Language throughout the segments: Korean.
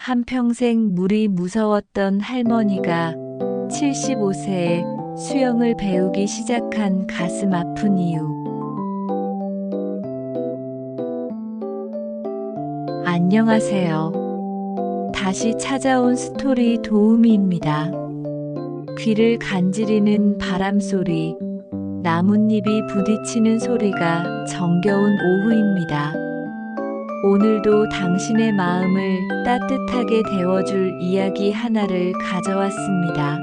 한평생 물이 무서웠던 할머니가 75세에 수영을 배우기 시작한 가슴 아픈 이유. 안녕하세요. 다시 찾아온 스토리 도우미입니다. 귀를 간지리는 바람소리, 나뭇잎이 부딪히는 소리가 정겨운 오후입니다. 오늘도 당신의 마음을 따뜻하게 데워줄 이야기 하나를 가져왔습니다.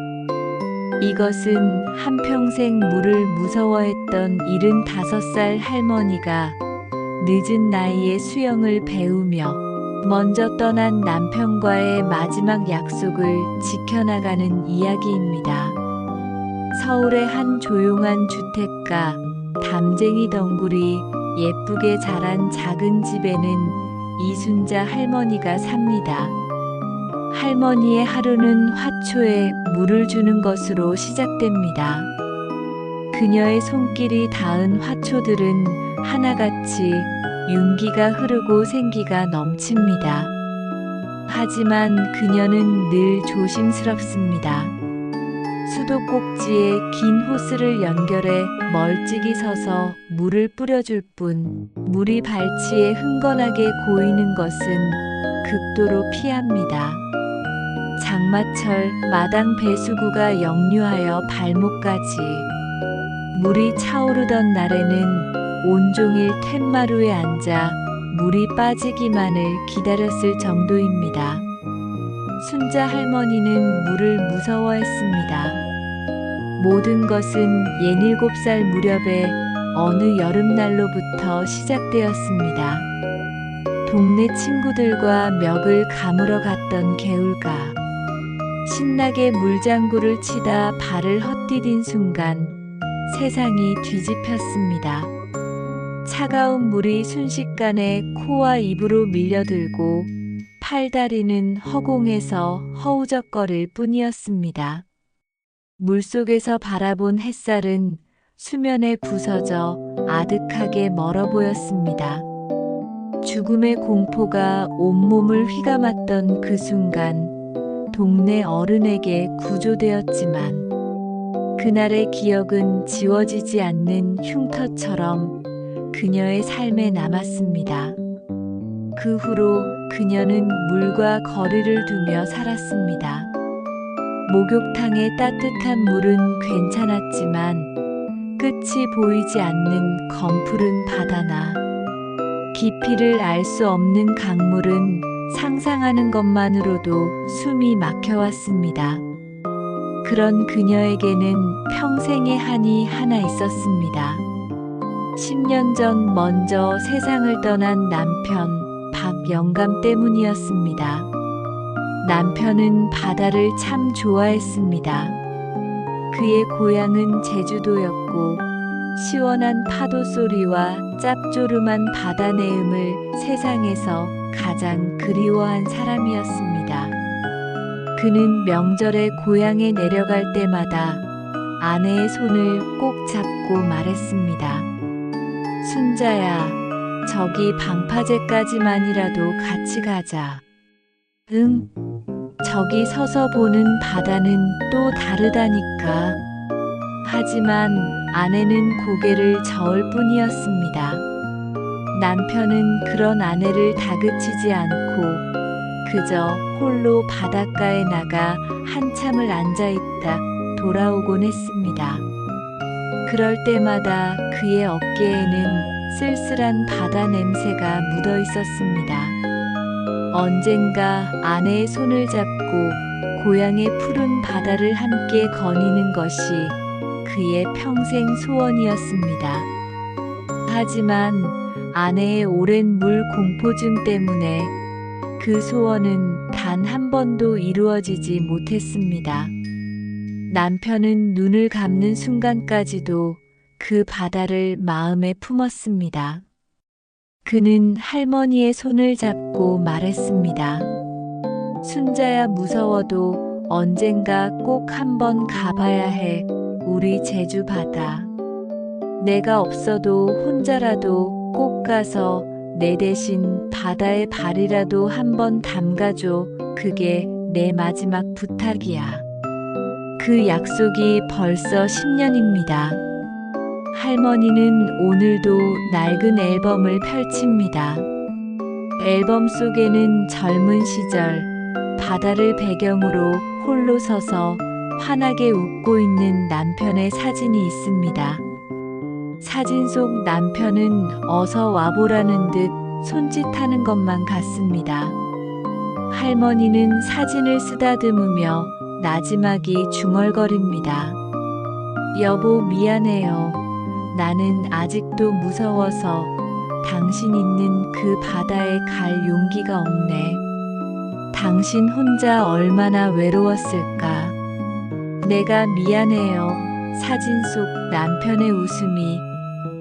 이것은 한평생 물을 무서워했던 75살 할머니가 늦은 나이에 수영을 배우며 먼저 떠난 남편과의 마지막 약속을 지켜나가는 이야기입니다. 서울의 한 조용한 주택가, 담쟁이 덩굴이 예쁘게 자란 작은 집에는 이순자 할머니가 삽니다. 할머니의 하루는 화초에 물을 주는 것으로 시작됩니다. 그녀의 손길이 닿은 화초들은 하나같이 윤기가 흐르고 생기가 넘칩니다. 하지만 그녀는 늘 조심스럽습니다. 수도꼭지에 긴 호스를 연결해 멀찍이 서서 물을 뿌려줄 뿐 물이 발치에 흥건하게 고이는 것은 극도로 피합니다. 장마철 마당 배수구가 역류하여 발목까지 물이 차오르던 날에는 온종일 툇마루에 앉아 물이 빠지기만을 기다렸을 정도입니다. 순자 할머니는 물을 무서워했습니다. 모든 것은 67살 무렵의 어느 여름날로부터 시작되었습니다. 동네 친구들과 멱을 감으러 갔던 개울가. 신나게 물장구를 치다 발을 헛디딘 순간 세상이 뒤집혔습니다. 차가운 물이 순식간에 코와 입으로 밀려들고 팔다리는 허공에서 허우적거릴 뿐이었습니다. 물속에서 바라본 햇살은 수면에 부서져 아득하게 멀어 보였습니다. 죽음의 공포가 온몸을 휘감았던 그 순간 동네 어른에게 구조되었지만 그날의 기억은 지워지지 않는 흉터처럼 그녀의 삶에 남았습니다. 그 후로 그녀는 물과 거리를 두며 살았습니다. 목욕탕의 따뜻한 물은 괜찮았지만 끝이 보이지 않는 검푸른 바다나 깊이를 알 수 없는 강물은 상상하는 것만으로도 숨이 막혀왔습니다. 그런 그녀에게는 평생의 한이 하나 있었습니다. 10년 전 먼저 세상을 떠난 남편 박영감 때문이었습니다. 남편은 바다를 참 좋아했습니다. 그의 고향은 제주도였고 시원한 파도 소리와 짭조름한 바다 내음을 세상에서 가장 그리워한 사람이었습니다. 그는 명절에 고향에 내려갈 때마다 아내의 손을 꼭 잡고 말했습니다. 순자야, 저기 방파제까지만이라도 같이 가자. 응, 저기 서서 보는 바다는 또 다르다니까. 하지만 아내는 고개를 저을 뿐이었습니다. 남편은 그런 아내를 다그치지 않고 그저 홀로 바닷가에 나가 한참을 앉아있다 돌아오곤 했습니다. 그럴 때마다 그의 어깨에는 쓸쓸한 바다 냄새가 묻어 있었습니다. 언젠가 아내의 손을 잡고 고향의 푸른 바다를 함께 거니는 것이 그의 평생 소원이었습니다. 하지만 아내의 오랜 물 공포증 때문에 그 소원은 단 한 번도 이루어지지 못했습니다. 남편은 눈을 감는 순간까지도 그 바다를 마음에 품었습니다. 그는 할머니의 손을 잡고 말했습니다. 순자야, 무서워도 언젠가 꼭 한번 가봐야 해, 우리 제주 바다. 내가 없어도 혼자라도 꼭 가서 내 대신 바다의 발이라도 한번 담가줘. 그게 내 마지막 부탁이야. 그 약속이 벌써 10년입니다. 할머니는 오늘도 낡은 앨범을 펼칩니다. 앨범 속에는 젊은 시절 바다를 배경으로 홀로 서서 환하게 웃고 있는 남편의 사진이 있습니다. 사진 속 남편은 어서 와보라는 듯 손짓하는 것만 같습니다. 할머니는 사진을 쓰다듬으며 나지막이 중얼거립니다. 여보, 미안해요. 나는 아직도 무서워서 당신 있는 그 바다에 갈 용기가 없네. 당신 혼자 얼마나 외로웠을까. 내가 미안해요. 사진 속 남편의 웃음이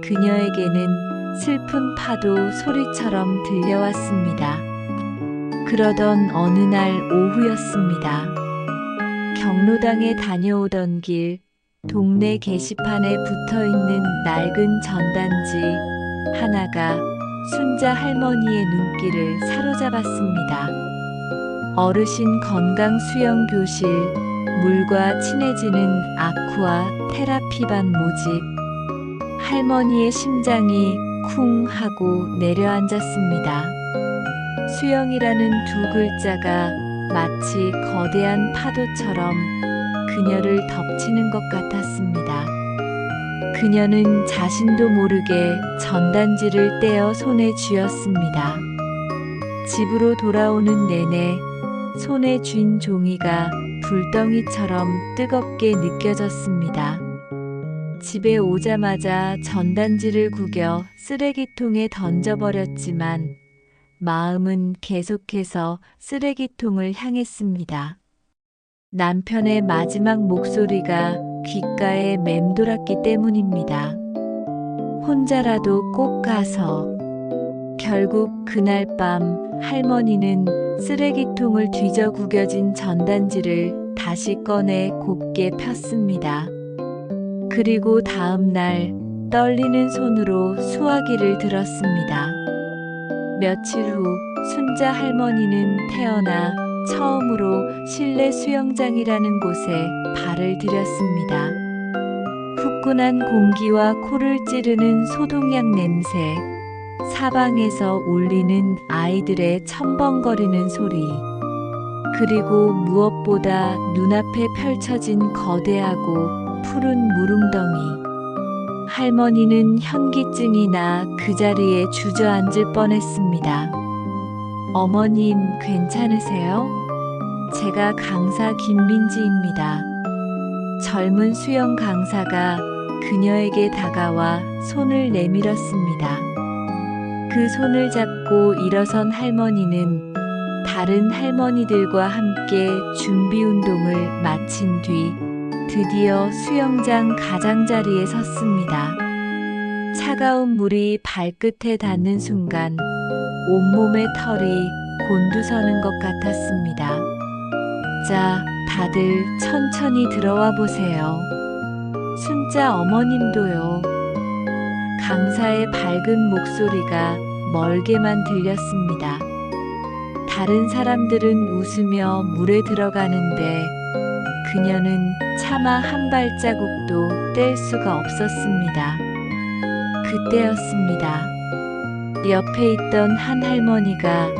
그녀에게는 슬픈 파도 소리처럼 들려왔습니다. 그러던 어느 날 오후였습니다. 경로당에 다녀오던 길, 동네 게시판에 붙어있는 낡은 전단지 하나가 순자 할머니의 눈길을 사로잡았습니다. 어르신 건강 수영 교실, 물과 친해지는 아쿠아 테라피반 모집. 할머니의 심장이 쿵 하고 내려앉았습니다. 수영이라는 두 글자가 마치 거대한 파도처럼 그녀를 덮치는 것 같았습니다. 그녀는 자신도 모르게 전단지를 떼어 손에 쥐었습니다. 집으로 돌아오는 내내 손에 쥔 종이가 불덩이처럼 뜨겁게 느껴졌습니다. 집에 오자마자 전단지를 구겨 쓰레기통에 던져버렸지만 마음은 계속해서 쓰레기통을 향했습니다. 남편의 마지막 목소리가 귓가에 맴돌았기 때문입니다. 혼자라도 꼭 가서. 결국 그날 밤 할머니는 쓰레기통을 뒤져 구겨진 전단지를 다시 꺼내 곱게 폈습니다. 그리고 다음 날 떨리는 손으로 수화기를 들었습니다. 며칠 후 순자 할머니는 태어나 처음으로 실내 수영장이라는 곳에 발을 들였습니다. 후끈한 공기와 코를 찌르는 소독약 냄새, 사방에서 울리는 아이들의 첨벙거리는 소리, 그리고 무엇보다 눈앞에 펼쳐진 거대하고 푸른 물웅덩이. 할머니는 현기증이 나 그 자리에 주저앉을 뻔했습니다. 어머님, 괜찮으세요? 제가 강사 김민지입니다. 젊은 수영 강사가 그녀에게 다가와 손을 내밀었습니다. 그 손을 잡고 일어선 할머니는 다른 할머니들과 함께 준비 운동을 마친 뒤 드디어 수영장 가장자리에 섰습니다. 차가운 물이 발끝에 닿는 순간 온몸의 털이 곤두서는 것 같았습니다. 자, 다들 천천히 들어와 보세요. 순자 어머님도요. 강사의 밝은 목소리가 멀게만 들렸습니다. 다른 사람들은 웃으며 물에 들어가는데 그녀는 차마 한 발자국도 뗄 수가 없었습니다. 그때였습니다. 옆에 있던 한 할머니가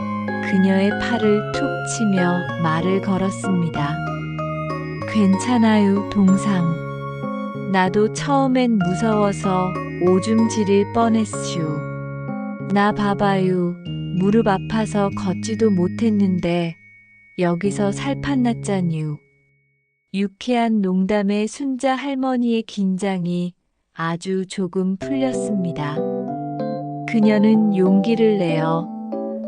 그녀의 팔을 툭 치며 말을 걸었습니다. 괜찮아요, 동상. 나도 처음엔 무서워서 오줌 지릴 뻔했슈. 나 봐봐요. 무릎 아파서 걷지도 못했는데 여기서 살판 났잖유. 유쾌한 농담에 순자 할머니의 긴장이 아주 조금 풀렸습니다. 그녀는 용기를 내어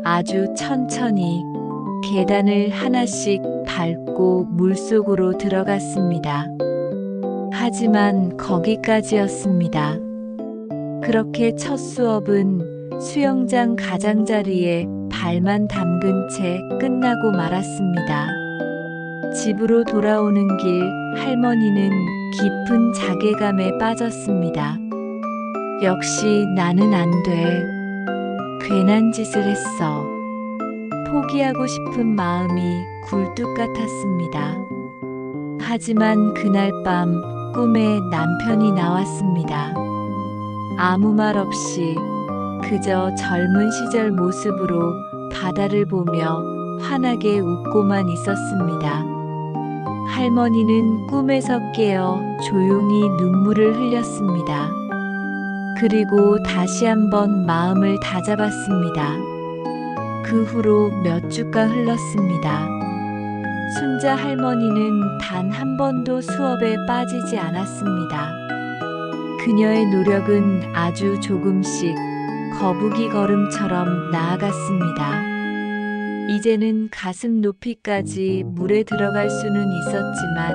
아주 천천히 계단을 하나씩 밟고 물속으로 들어갔습니다. 하지만 거기까지였습니다. 그렇게 첫 수업은 수영장 가장자리에 발만 담근 채 끝나고 말았습니다. 집으로 돌아오는 길 할머니는 깊은 자괴감에 빠졌습니다. 역시 나는 안 돼. 괜한 짓을 했어. 포기하고 싶은 마음이 굴뚝 같았습니다. 하지만 그날 밤 꿈에 남편이 나왔습니다. 아무 말 없이 그저 젊은 시절 모습으로 바다를 보며 환하게 웃고만 있었습니다. 할머니는 꿈에서 깨어 조용히 눈물을 흘렸습니다. 그리고 다시 한번 마음을 다잡았습니다. 그 후로 몇 주가 흘렀습니다. 순자 할머니는 단 한 번도 수업에 빠지지 않았습니다. 그녀의 노력은 아주 조금씩 거북이 걸음처럼 나아갔습니다. 이제는 가슴 높이까지 물에 들어갈 수는 있었지만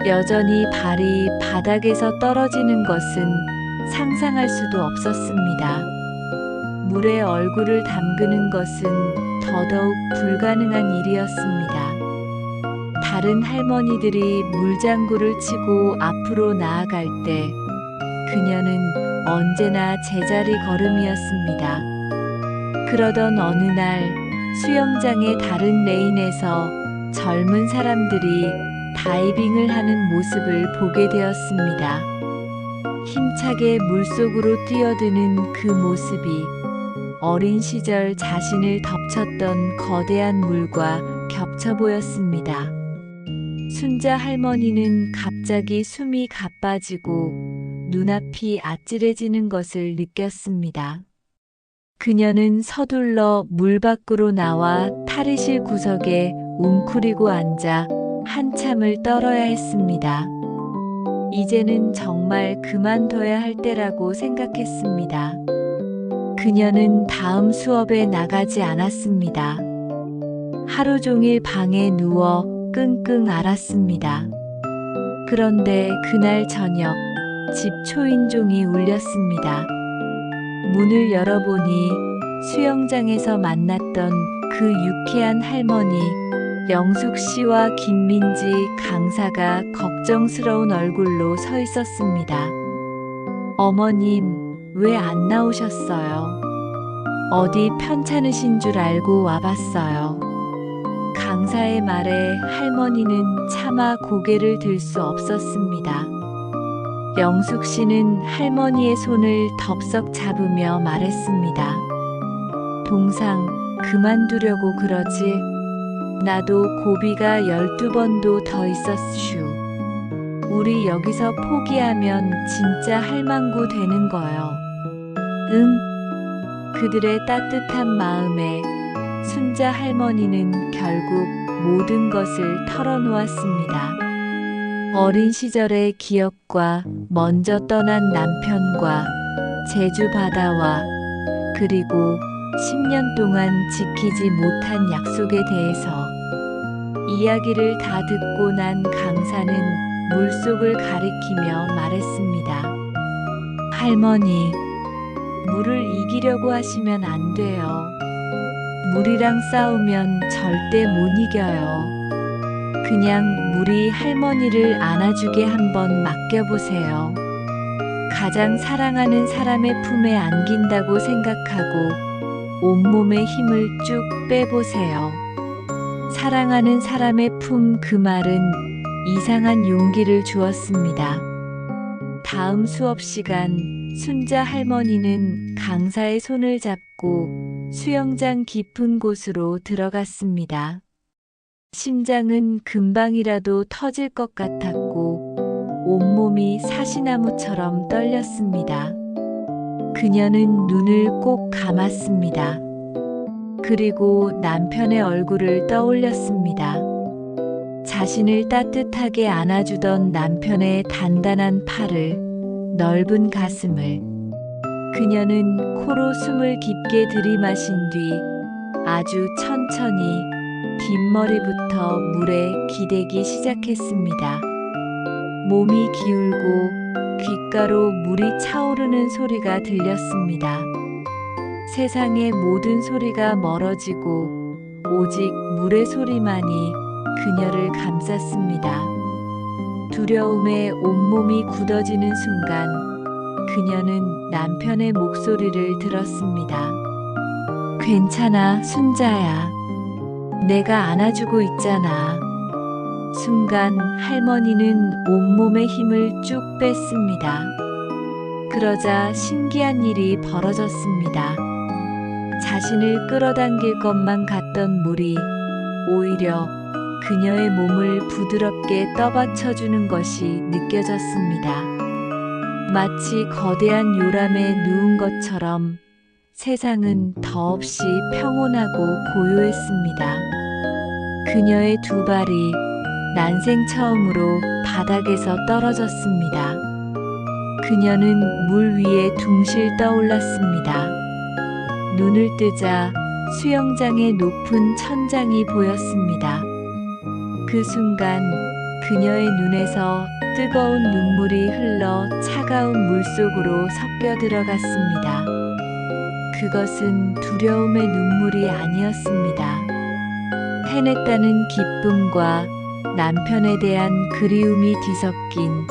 여전히 발이 바닥에서 떨어지는 것은 상상할 수도 없었습니다. 물에 얼굴을 담그는 것은 더더욱 불가능한 일이었습니다. 다른 할머니들이 물장구를 치고 앞으로 나아갈 때 그녀는 언제나 제자리 걸음이었습니다. 그러던 어느 날 수영장의 다른 레인에서 젊은 사람들이 다이빙을 하는 모습을 보게 되었습니다. 힘차게 물속으로 뛰어드는 그 모습이 어린 시절 자신을 덮쳤던 거대한 물과 겹쳐 보였습니다. 순자 할머니는 갑자기 숨이 가빠지고 눈앞이 아찔해지는 것을 느꼈습니다. 그녀는 서둘러 물 밖으로 나와 탈의실 구석에 웅크리고 앉아 한참을 떨어야 했습니다. 이제는 정말 그만둬야 할 때라고 생각했습니다. 그녀는 다음 수업에 나가지 않았습니다. 하루 종일 방에 누워 끙끙 앓았습니다. 그런데 그날 저녁 집 초인종이 울렸습니다. 문을 열어보니 수영장에서 만났던 그 유쾌한 할머니 영숙 씨와 김민지 강사가 걱정스러운 얼굴로 서 있었습니다. 어머님, 왜 안 나오셨어요? 어디 편찮으신 줄 알고 와봤어요. 강사의 말에 할머니는 차마 고개를 들 수 없었습니다. 영숙 씨는 할머니의 손을 덥석 잡으며 말했습니다. 동상, 그만두려고 그러지? 나도 고비가 12번도 더 있었슈. 우리 여기서 포기하면 진짜 할망구 되는 거요. 응? 그들의 따뜻한 마음에 순자 할머니는 결국 모든 것을 털어놓았습니다. 어린 시절의 기억과 먼저 떠난 남편과 제주 바다와 그리고 10년 동안 지키지 못한 약속에 대해서 이야기를 다 듣고 난 강사는 물속을 가리키며 말했습니다. 할머니, 물을 이기려고 하시면 안 돼요. 물이랑 싸우면 절대 못 이겨요. 그냥 물이 할머니를 안아주게 한번 맡겨보세요. 가장 사랑하는 사람의 품에 안긴다고 생각하고 온몸의 힘을 쭉 빼보세요. 사랑하는 사람의 품 그 말은 이상한 용기를 주었습니다. 다음 수업 시간 순자 할머니는 강사의 손을 잡고 수영장 깊은 곳으로 들어갔습니다. 심장은 금방이라도 터질 것 같았고 온몸이 사시나무처럼 떨렸습니다. 그녀는 눈을 꼭 감았습니다. 그리고 남편의 얼굴을 떠올렸습니다. 자신을 따뜻하게 안아주던 남편의 단단한 팔을, 넓은 가슴을. 그녀는 코로 숨을 깊게 들이마신 뒤 아주 천천히 뒷머리부터 물에 기대기 시작했습니다. 몸이 기울고 귓가로 물이 차오르는 소리가 들렸습니다. 세상의 모든 소리가 멀어지고 오직 물의 소리만이 그녀를 감쌌습니다. 두려움에 온몸이 굳어지는 순간 그녀는 남편의 목소리를 들었습니다. 괜찮아, 순자야. 내가 안아주고 있잖아. 순간 할머니는 온몸의 힘을 쭉 뺐습니다. 그러자 신기한 일이 벌어졌습니다. 자신을 끌어당길 것만 같던 물이 오히려 그녀의 몸을 부드럽게 떠받쳐주는 것이 느껴졌습니다. 마치 거대한 요람에 누운 것처럼 세상은 더없이 평온하고 고요했습니다. 그녀의 두 발이 난생 처음으로 바닥에서 떨어졌습니다. 그녀는 물 위에 둥실 떠올랐습니다. 눈을 뜨자 수영장의 높은 천장이 보였습니다. 그 순간 그녀의 눈에서 뜨거운 눈물이 흘러 차가운 물속으로 섞여 들어갔습니다. 그것은 두려움의 눈물이 아니었습니다. 해냈다는 기쁨과 남편에 대한 그리움이 뒤섞인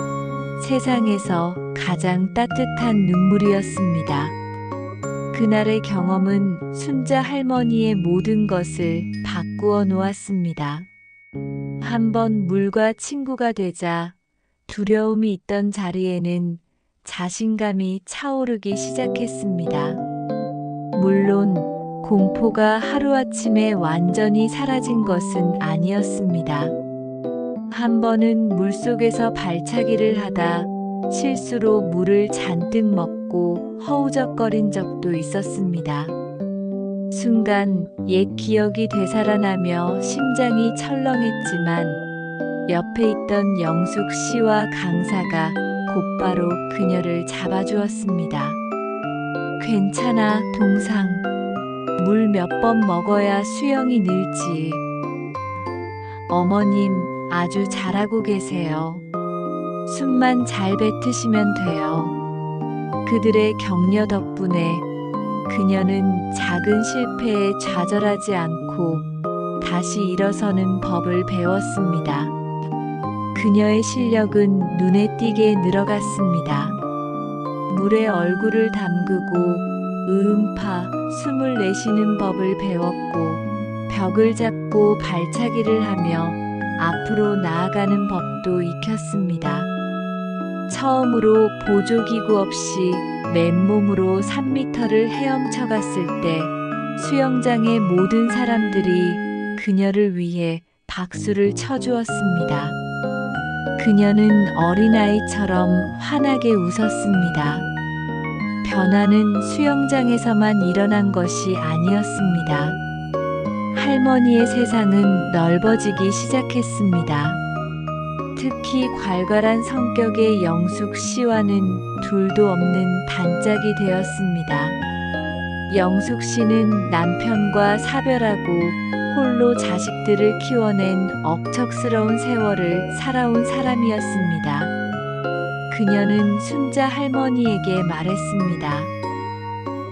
세상에서 가장 따뜻한 눈물이었습니다. 그날의 경험은 순자 할머니의 모든 것을 바꾸어 놓았습니다. 한번 물과 친구가 되자 두려움이 있던 자리에는 자신감이 차오르기 시작했습니다. 물론 공포가 하루아침에 완전히 사라진 것은 아니었습니다. 한 번은 물속에서 발차기를 하다 실수로 물을 잔뜩 먹고 허우적거린 적도 있었습니다. 순간 옛 기억이 되살아나며 심장이 철렁했지만 옆에 있던 영숙 씨와 강사가 곧바로 그녀를 잡아주었습니다. 괜찮아, 동상. 물 몇 번 먹어야 수영이 늘지. 어머님, 아주 잘하고 계세요. 숨만 잘 뱉으시면 돼요. 그들의 격려 덕분에 그녀는 작은 실패에 좌절하지 않고 다시 일어서는 법을 배웠습니다. 그녀의 실력은 눈에 띄게 늘어갔습니다. 물에 얼굴을 담그고 으음파 숨을 내쉬는 법을 배웠고 벽을 잡고 발차기를 하며 앞으로 나아가는 법도 익혔습니다. 처음으로 보조기구 없이 맨몸으로 3미터를 헤엄쳐 갔을 때 수영장의 모든 사람들이 그녀를 위해 박수를 쳐주었습니다. 그녀는 어린아이처럼 환하게 웃었습니다. 변화는 수영장에서만 일어난 것이 아니었습니다. 할머니의 세상은 넓어지기 시작했습니다. 특히 괄괄한 성격의 영숙 씨와는 둘도 없는 단짝이 되었습니다. 영숙 씨는 남편과 사별하고 홀로 자식들을 키워낸 억척스러운 세월을 살아온 사람이었습니다. 그녀는 순자 할머니에게 말했습니다.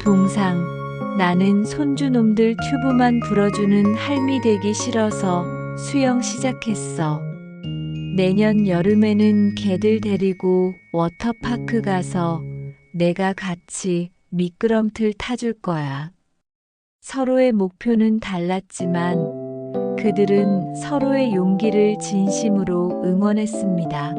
동상, 나는 손주놈들 튜브만 불어주는 할미 되기 싫어서 수영 시작했어. 내년 여름에는 걔들 데리고 워터파크 가서 내가 같이 미끄럼틀 타줄 거야. 서로의 목표는 달랐지만 그들은 서로의 용기를 진심으로 응원했습니다.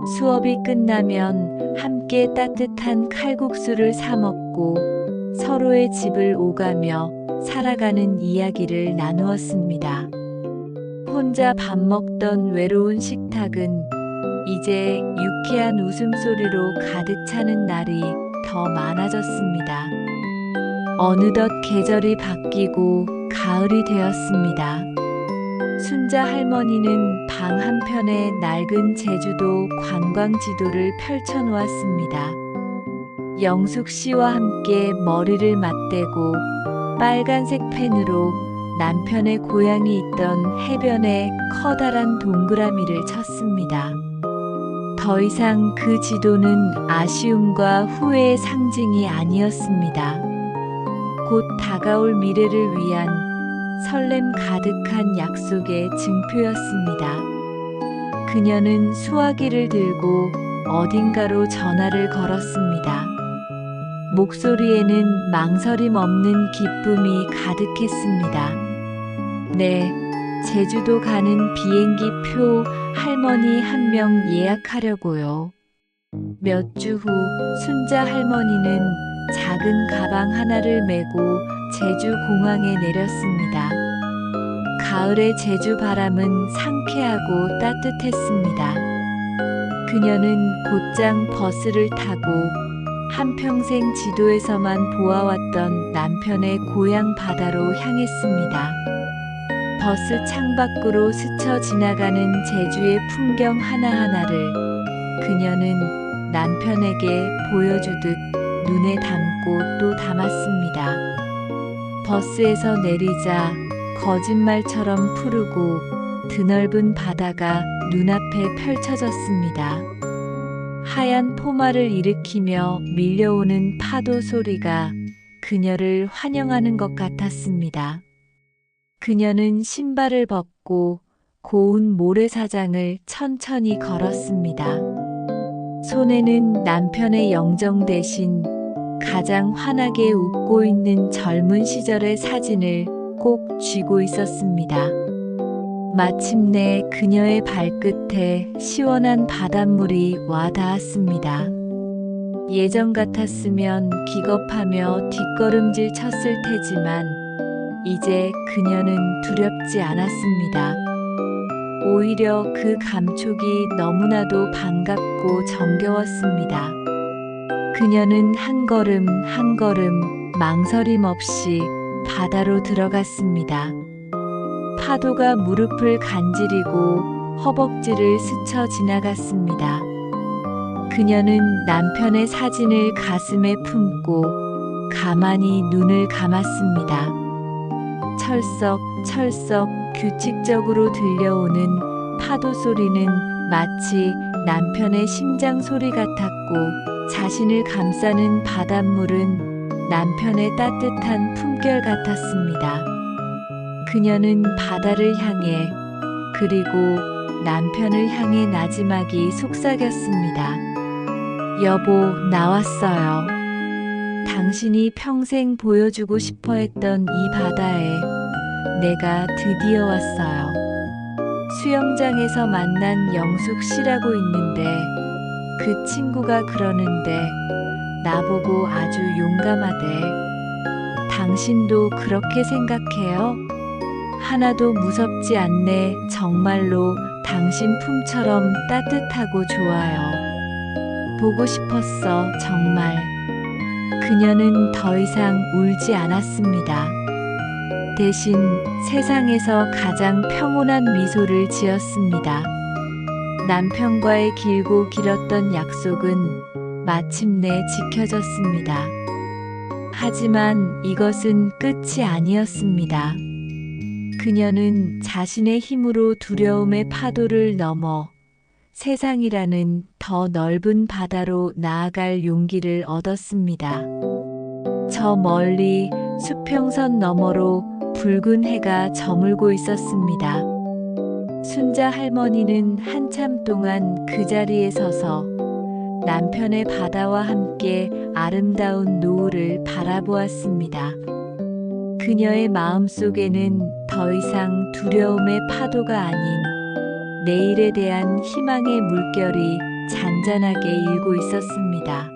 수업이 끝나면 함께 따뜻한 칼국수를 사 먹고 서로의 집을 오가며 살아가는 이야기를 나누었습니다. 혼자 밥 먹던 외로운 식탁은 이제 유쾌한 웃음소리로 가득 차는 날이 더 많아졌습니다. 어느덧 계절이 바뀌고 가을이 되었습니다. 순자 할머니는 방 한편에 낡은 제주도 관광 지도를 펼쳐놓았습니다. 영숙 씨와 함께 머리를 맞대고 빨간색 펜으로 남편의 고향이 있던 해변에 커다란 동그라미를 쳤습니다. 더 이상 그 지도는 아쉬움과 후회의 상징이 아니었습니다. 곧 다가올 미래를 위한 설렘 가득한 약속의 증표였습니다. 그녀는 수화기를 들고 어딘가로 전화를 걸었습니다. 목소리에는 망설임 없는 기쁨이 가득했습니다. 네, 제주도 가는 비행기 표 할머니 한 명 예약하려고요. 몇 주 후 순자 할머니는 작은 가방 하나를 메고 제주 공항에 내렸습니다. 가을의 제주 바람은 상쾌하고 따뜻했습니다. 그녀는 곧장 버스를 타고 한평생 지도에서만 보아왔던 남편의 고향 바다로 향했습니다. 버스 창밖으로 스쳐 지나가는 제주의 풍경 하나하나를 그녀는 남편에게 보여주듯 눈에 담고 또 담았습니다. 버스에서 내리자 거짓말처럼 푸르고 드넓은 바다가 눈앞에 펼쳐졌습니다. 하얀 포마를 일으키며 밀려오는 파도 소리가 그녀를 환영하는 것 같았습니다. 그녀는 신발을 벗고 고운 모래사장을 천천히 걸었습니다. 손에는 남편의 영정 대신 가장 환하게 웃고 있는 젊은 시절의 사진을 꼭 쥐고 있었습니다. 마침내 그녀의 발끝에 시원한 바닷물이 와 닿았습니다. 예전 같았으면 기겁하며 뒷걸음질 쳤을 테지만 이제 그녀는 두렵지 않았습니다. 오히려 그 감촉이 너무나도 반갑고 정겨웠습니다. 그녀는 한 걸음 한 걸음 망설임 없이 바다로 들어갔습니다. 파도가 무릎을 간지리고 허벅지를 스쳐 지나갔습니다. 그녀는 남편의 사진을 가슴에 품고 가만히 눈을 감았습니다. 철썩철썩 규칙적으로 들려오는 파도 소리는 마치 남편의 심장 소리 같았고 자신을 감싸는 바닷물은 남편의 따뜻한 품결 같았습니다. 그녀는 바다를 향해 그리고 남편을 향해 나지막이 속삭였습니다. 여보, 나왔어요. 당신이 평생 보여주고 싶어 했던 이 바다에 내가 드디어 왔어요. 수영장에서 만난 영숙 씨라고 있는데 그 친구가 그러는데 나보고 아주 용감하대. 당신도 그렇게 생각해요? 하나도 무섭지 않네. 정말로 당신 품처럼 따뜻하고 좋아요. 보고 싶었어, 정말. 그녀는 더 이상 울지 않았습니다. 대신 세상에서 가장 평온한 미소를 지었습니다. 남편과의 길고 길었던 약속은 마침내 지켜졌습니다. 하지만 이것은 끝이 아니었습니다. 그녀는 자신의 힘으로 두려움의 파도를 넘어 세상이라는 더 넓은 바다로 나아갈 용기를 얻었습니다. 저 멀리 수평선 너머로 붉은 해가 저물고 있었습니다. 순자 할머니는 한참 동안 그 자리에 서서 남편의 바다와 함께 아름다운 노을을 바라보았습니다. 그녀의 마음속에는 더 이상 두려움의 파도가 아닌 내일에 대한 희망의 물결이 잔잔하게 일고 있었습니다.